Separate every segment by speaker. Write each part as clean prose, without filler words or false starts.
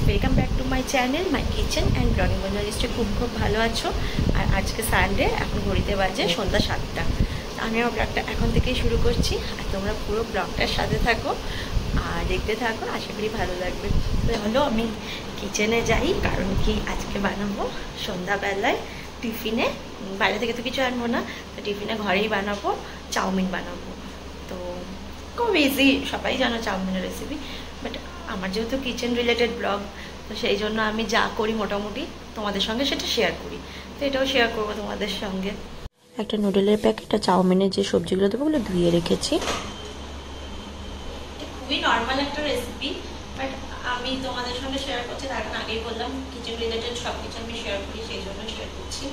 Speaker 1: Welcome back to my channel my kitchen and blogging. বন্ধুরা নিশ্চয়ই খুব ভালো আছো। আর আজকে সানডে, এখন ঘড়িতে বাজে সন্ধ্যা 7টা। আমি আমার ব্লগটা এখন থেকেই শুরু করছি, আর তোমরা পুরো ব্লগটার সাথে থাকো আর দেখতে থাকো, আশা করি ভালো লাগবে। চলো আমি কিচেনে যাই, কারণ কি আজকে বানাবো সন্ধ্যাবেলায় টিফিনে। বাইরে থেকে তো কিছু আনবো না, তো টিফিনে ঘরেই বানাবো, চাউমিন বানাবো। তো খুব ইজি, সবাই জানো চাউমিনের রেসিপি, বাট আমার যেহেতু কিচেন রিলেটেড ব্লগ, তো সেই জন্য আমি যা করি মোটামুটি তোমাদের সঙ্গে সেটা শেয়ার করি। তো এটাও শেয়ার করবো তোমাদের সঙ্গে। একটা নুডলের প্যাকেট আর চাউমিনের যে সবজিগুলো দেবো ওগুলো ধুয়ে রেখেছি। খুবই নর্মাল একটা রেসিপি, বাট আমি তোমাদের সঙ্গে শেয়ার করছি, তার কারণ আগেই বললাম কিচেন রিলেটেড সব কিছু আমি শেয়ার করি, সেই জন্য শেয়ার করছি।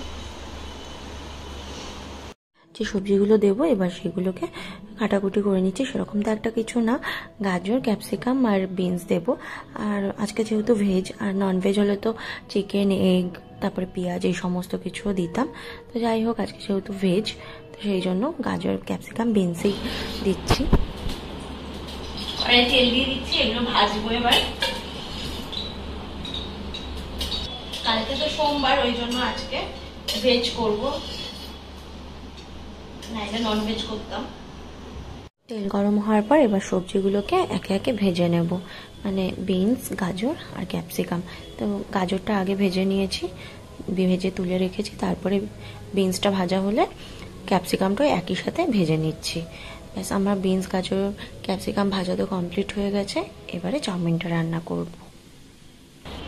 Speaker 1: যে সবজিগুলো দেবো এবার সেগুলোকে কাটাকুটি করে নিচ্ছি। সেরকম তো একটা কিছু না, গাজর, ক্যাপসিকাম আর বিনস দেবো। আর আজকে যেহেতু ভেজ, আর নন ভেজ হলে তো চিকেন, এগ, তারপরে পেঁয়াজ এই সমস্ত কিছুও দিতাম। তো যাই হোক, আজকে যেহেতু ভেজ, তো সেই জন্য গাজর, ক্যাপসিকাম, বিনসই দিচ্ছি। তেল দিয়ে দিচ্ছি, এগুলো ভাজবো এবার। কালকে তো সোমবার, ওই জন্য আজকে ভেজ করবো, নাইলে নন ভেজ করতাম। তেল গরম হওয়ার পর এবার সবজিগুলোকে একে একে ভেজে নেব, মানে বিনস, গাজর আর ক্যাপসিকাম। তো গাজরটা আগে ভেজে নিয়েছি, ভেজে তুলে রেখেছি, তারপরে বিনসটা ভাজা হলে ক্যাপসিকামটাও একই সাথে ভেজে নিচ্ছি। ব্যাস, আমার বিনস, গাজর, ক্যাপসিকাম ভাজা তো কমপ্লিট হয়ে গেছে। এবারে চাউমিনটা রান্না করব।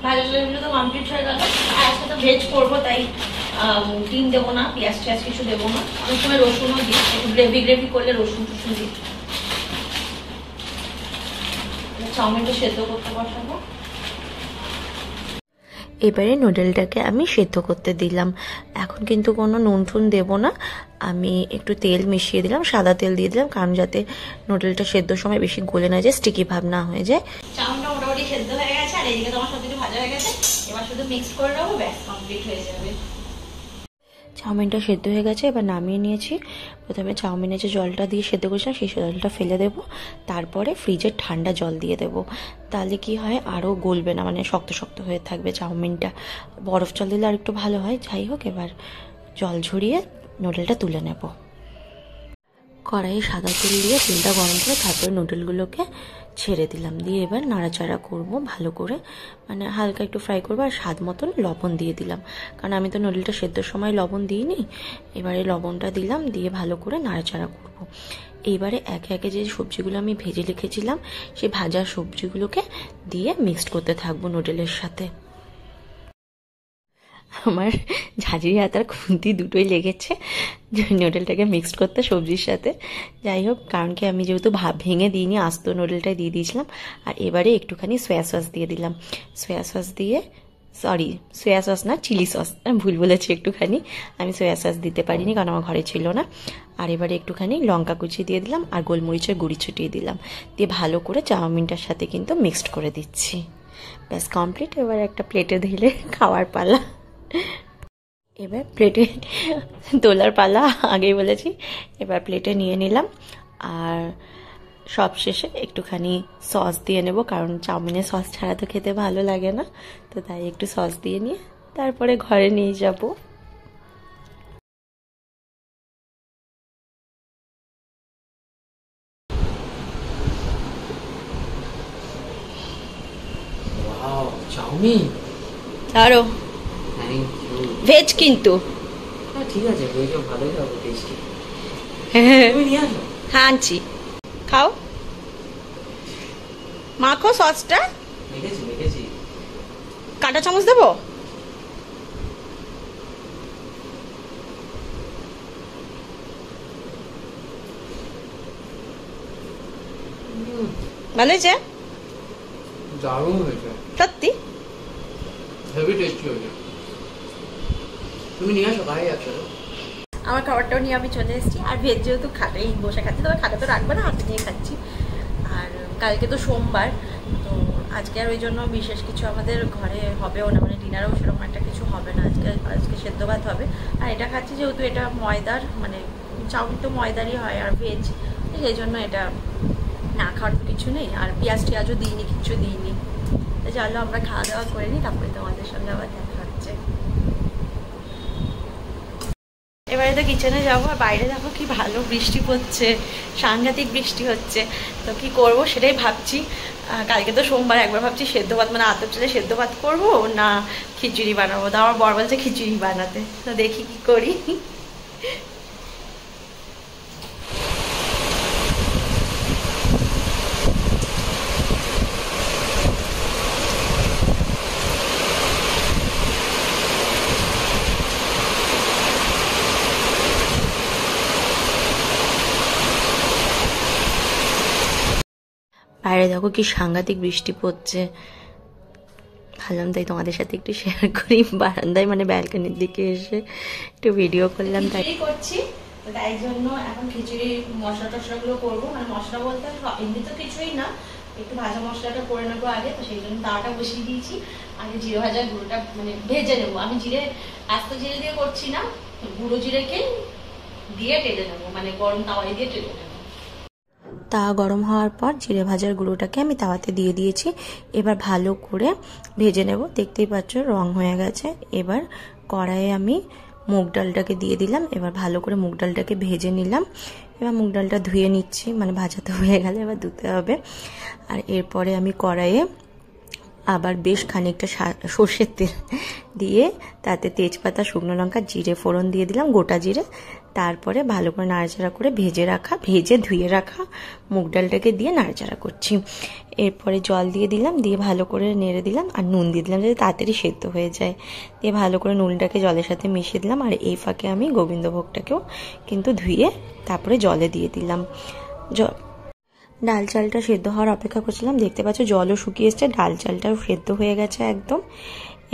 Speaker 1: ভাজাগুলো তো কমপ্লিট হয়ে গেল। আজকে তো ভেজ করবো, তাই ডিম দেবো না, পেঁয়াজ টিয়াজ কিছু দেবো না। অনেক সময় রসুনও দিই, একটু গ্রেভি করলে রসুন টসুন দিই। চাউমিনটা সেদ্ধ করতে বসাবো। এবারে নুডলটাকে আমি সেদ্ধ করতে দিলাম। এখন কিন্তু কোনো নুন টুন দেবো না, আমি একটু তেল মিশিয়ে দিলাম, সাদা তেল দিয়ে দিলাম, কারণ যাতে নুডলটা সেদ্ধর সময় বেশি গলে না যায়, স্টিকি ভাব না হয়ে যায়। চাউমিনটা মোটামুটি সেদ্ধ হয়ে গেছে, আর এইদিকে তোমার সব কিছু ভাজা হয়ে গেছে। এবার শুধু মিক্স করে নেবো, ব্যাস কমপ্লিট হয়ে যাবে। চাউমিনটা সেদ্ধ হয়ে গেছে, এবার নামিয়ে নিয়েছি। প্রথমে চাউমিনে যে জলটা দিয়ে সেদ্ধ করেছিলাম সেই জলটা ফেলে দেবো, তারপরে ফ্রিজের ঠান্ডা জল দিয়ে দেবো। তাহলে কি হয়, আরও গলবে না, মানে শক্ত শক্ত হয়ে থাকবে চাউমিনটা। বরফ জল দিলে আর একটু ভালো হয়। যাই হোক, এবার জল ঝরিয়ে নুডলটা তুলে নেব। কড়াইয়ে সাদা তেল দিয়ে তেলটা গরম করে তারপরে নুডলগুলোকে ছেড়ে দিলাম, দিয়ে এবার নাড়াচাড়া করব ভালো করে, মানে হালকা একটু ফ্রাই করবো। আর স্বাদ মতন লবণ দিয়ে দিলাম, কারণ আমি তো নুডলটা সেদ্ধর সময় লবণ দিইনি। এবারে লবণটা দিলাম, দিয়ে ভালো করে নাড়াচাড়া করব। এইবারে একে একে যে সবজিগুলো আমি ভেজে রেখেছিলাম সেই ভাজা সবজিগুলোকে দিয়ে মিক্সড করতে থাকবো নুডলের সাথে। আমার ঝাঁঝরি হাত আর খুন্তি দুটোই লেগেছে নুডলটাকে মিক্সড করতে সবজির সাথে। যাই হোক, কারণ কি আমি যেহেতু ভেঙে দিইনি, আস্ত নুডলটাই দিয়ে দিয়েছিলাম। আর এবারে একটুখানি সয়া সস দিয়ে দিলাম। সয়া সস দিয়ে, সরি সয়া সস না, চিলি সস, ভুল বলেছি একটুখানি, আমি সয়া সস দিতে পারিনি কারণ আমার ঘরে ছিল না। আর এবারে একটুখানি লঙ্কা কুচি দিয়ে দিলাম, আর গোলমরিচের গুঁড়ি ছুটিয়ে দিলাম, দিয়ে ভালো করে চাউমিনটার সাথে কিন্তু মিক্সড করে দিচ্ছি। ব্যাস কমপ্লিট। এবার একটা প্লেটে ঢেলে খাওয়ার পালা। এবার প্লেটে তোলার পালা, আগেই বলেছি। এবার প্লেটে নিয়ে নিলাম, আর সব শেষে একটুখানি সস দিয়ে নেব, কারণ চাউমিনে সস ছাড়া তো খেতে ভালো লাগে না। তো তাই একটু সস দিয়ে নিয়ে তারপরে ঘরে নিয়ে যাব।
Speaker 2: চাউমিন
Speaker 1: আরো ভেজ, কিন্তু
Speaker 2: ঠিক আছে, ভেজও ভালোই হবে, টেস্টি।
Speaker 1: হ্যাঁ আনছি, খাও, মাখো সসটা।
Speaker 2: মেখেছি।
Speaker 1: কাঁটা চামচ দেবো? ভালো হয়েছে?
Speaker 2: দারুণ হয়েছে,
Speaker 1: সত্যি
Speaker 2: হেভি টেস্টি হয়েছে। তুমি নিয়ে আসো, খাই একসাথে।
Speaker 1: আমার খাবারটাও নিয়ে আমি চলে এসেছি। আর ভেজ যেহেতু খাটেই বসে খাচ্ছি, তবে খাটে তো রাখবে না, হাতে নিয়ে খাচ্ছি। আর কালকে তো সোমবার, তো আজকে আর ওই জন্য বিশেষ কিছু আমাদের ঘরে হবেও না, মানে ডিনারেও সেরকম একটা কিছু হবে না। আজকে সেদ্ধ ভাত হবে। আর এটা খাচ্ছি যেহেতু এটা ময়দার, মানে চাউমিন তো ময়দারই হয়, আর ভেজ, সেই জন্য এটা না খাওয়ার কিছু নেই। আর পেঁয়াজ টিয়াজও দিইনি, কিচ্ছু দিইনি। চলো আমরা খাওয়া দাওয়া করে নিই, তারপরে তোমাদের সঙ্গে আবার দেখা হচ্ছে। এবারে তো কিচেনে যাবো, আর বাইরে দেখো কি ভালো বৃষ্টি পড়ছে, সাংঘাতিক বৃষ্টি হচ্ছে। তো কি করব সেটাই ভাবছি। কালকে তো সোমবার, একবার ভাবছি সেদ্ধ ভাত মানে আতপ চালে সেদ্ধ ভাত করবো না খিচুড়ি বানাবো। তো আমার বর বলছে খিচুড়ি বানাতে, তো দেখি কি করি। বাইরে দেখো কি সাংঘাতিক বৃষ্টি পড়ছে, ভাবলাম তাই তোমাদের সাথে একটু শেয়ার করি। বারান্দায় মানে ব্যালকনির দিকে এসে একটু ভিডিও করলাম, তাই করছি। তো তাই জন্য এখন খিচুড়ি মশলা টশলাগুলো করবো, মানে মশলা বলতে এমনি তো কিছুই না, একটু ভাজা মশলাটা করে নেবো আগে। তো সেই জন্য তাওয়াটা বসিয়ে দিয়েছি, আগে জিরে ভাজা গুঁড়োটা মানে ভেজে নেবো। আমি জিরে আস্ত জিরে দিয়ে করছি না, গুঁড়ো জিরেকে দিয়ে টেলে নেবো, মানে গরম তাওয়ায় দিয়ে টেলে নেবো। তাওয়া গরম হওয়ার পর জিরে ভাজার গুঁড়োটাকে আমি তাওয়াতে দিয়ে দিয়েছি। এবার ভালো করে ভেজে নেব। দেখতেই পাচ্ছ রং হয়ে গেছে। এবার কড়াইয়ে আমি মুগ ডালটাকে দিয়ে দিলাম। এবার ভালো করে মুগ ডালটাকে ভেজে নিলাম। এবার মুগ ডালটা ধুয়ে নিচ্ছি, মানে ভাজাতে হয়ে গেলে এবার ধুতে হবে। আর এরপরে আমি কড়াইয়ে আবার বেশ খানিকটা সর্ষের তেল দিয়ে তাতে তেজপাতা, শুকনো লঙ্কা, জিরে ফোড়ন দিয়ে দিলাম, গোটা জিরে। তারপরে ভালো করে নাড়াচাড়া করে ভেজে ধুয়ে রাখা মুগ ডালটাকে দিয়ে নাড়াচাড়া করছি। এরপরে জল দিয়ে দিলাম, দিয়ে ভালো করে নেড়ে দিলাম, আর নুন দিয়ে দিলাম যাতে তাড়াতাড়ি সেদ্ধ হয়ে যায়। দিয়ে ভালো করে নুনটাকে জলের সাথে মিশিয়ে দিলাম। আর এই ফাঁকে আমি গোবিন্দভোগটাকেও কিন্তু ধুয়ে তারপরে জলে দিয়ে দিলাম। ডাল চালটা সেদ্ধ হওয়ার অপেক্ষা করছিলাম। দেখতে পাচ্ছ জলও শুকিয়ে এসছে, ডাল চালটাও সেদ্ধ হয়ে গেছে একদম।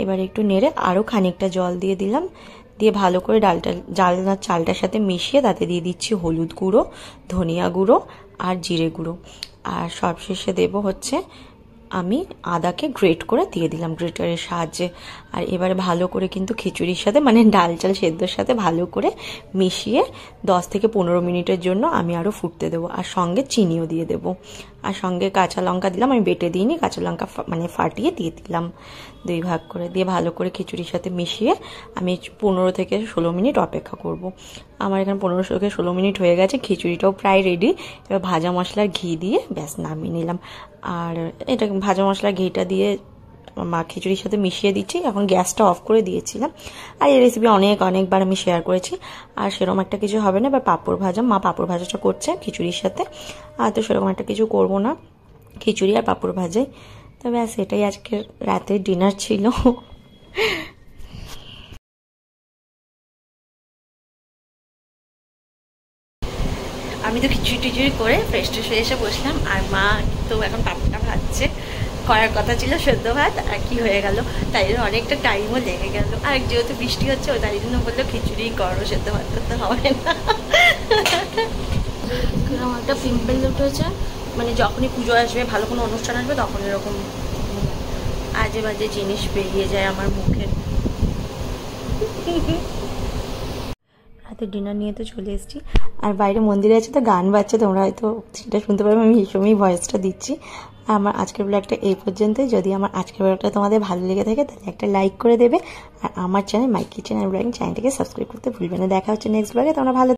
Speaker 1: এবার একটু নেড়ে আরও খানিকটা জল দিয়ে দিলাম, দিয়ে ভালো করে চালটার সাথে মিশিয়ে তাতে দিয়ে দিচ্ছি হলুদ গুঁড়ো, ধনিয়া গুঁড়ো আর জিরে গুঁড়ো। আর সবশেষে দেবো হচ্ছে আমি আদাকে গ্রেট করে দিয়ে দিলাম গ্রেটারের সাহায্যে। আর এবারে ভালো করে কিন্তু খিচুড়ির সাথে মানে ডাল চাল সেদ্ধর সাথে ভালো করে মিশিয়ে 10 থেকে 15 মিনিটের জন্য আমি আরও ফুটতে দেবো। আর সঙ্গে চিনিও দিয়ে দেবো, আর সঙ্গে কাঁচা লঙ্কা দিলাম। আমি বেটে দিইনি, কাঁচা লঙ্কা মানে ফাটিয়ে দিয়ে দিলাম 2 ভাগ করে। দিয়ে ভালো করে খিচুড়ির সাথে মিশিয়ে আমি 15 থেকে 16 মিনিট অপেক্ষা করব। আমার এখানে 15 থেকে 16 মিনিট হয়ে গেছে, খিচুড়িটাও প্রায় রেডি। এবার ভাজা মশলার ঘি দিয়ে ব্যাস নামিয়ে নিলাম। আর এটা ভাজা মশলা ঘিটা দিয়ে মা খিচুড়ির সাথে মিশিয়ে দিচ্ছি। এখন গ্যাসটা অফ করে দিয়েছিলাম। আর এই রেসিপি অনেকবার আমি শেয়ার করেছি। আর সেরকম একটা কিছু হবে না। এবার পাঁপড় ভাজা, মা পাঁপড় ভাজাটা করছে খিচুড়ির সাথে। আর তো সেরকম একটা কিছু করব না, খিচুড়ি আর পাঁপড় ভাজাই। তো ব্যাস এটাই আজকের রাতের ডিনার ছিল। আমি তো খিচুড়ি করে ফ্রেশ ট্রেশ হয়ে এসে বসলাম। আর মা তো এখন পাঁপড়টা ভাজছে, করার কথা ছিল সেদ্ধ ভাত, আর কি হয়ে গেল, তাই জন্য অনেকটা টাইমও লেগে গেল। আর যেহেতু বৃষ্টি হচ্ছে ও তাই জন্য বললো খিচুড়ি করো, সেদ্ধ ভাত করতে হবে না। আমার একটা পিম্পল উঠেছে, মানে যখনই পুজো আসবে, ভালো কোনো অনুষ্ঠান আসবে, তখন এরকম আজে বাজে জিনিস বেরিয়ে যায় আমার মুখে। রাতে ডিনার নিয়ে তো চলে এসেছি। আর বাইরে মন্দিরে আছে তো গান বাজছে, তোমরা হয়তো সেটা শুনতে পারবে। আমি ভীষণই ভয়েসটা দিচ্ছি। আমার আজকের ব্লগটা এই পর্যন্তই। যদি আমার আজকের ব্লগটা তোমাদের ভালো লেগে থাকে তাহলে একটা লাইক করে দেবে। আর আমার channel my kitchen and blogging চ্যানেলটাকে সাবস্ক্রাইব করতে ভুলবে না। দেখা হচ্ছে নেক্সট ব্লগে। তোমরা ভালো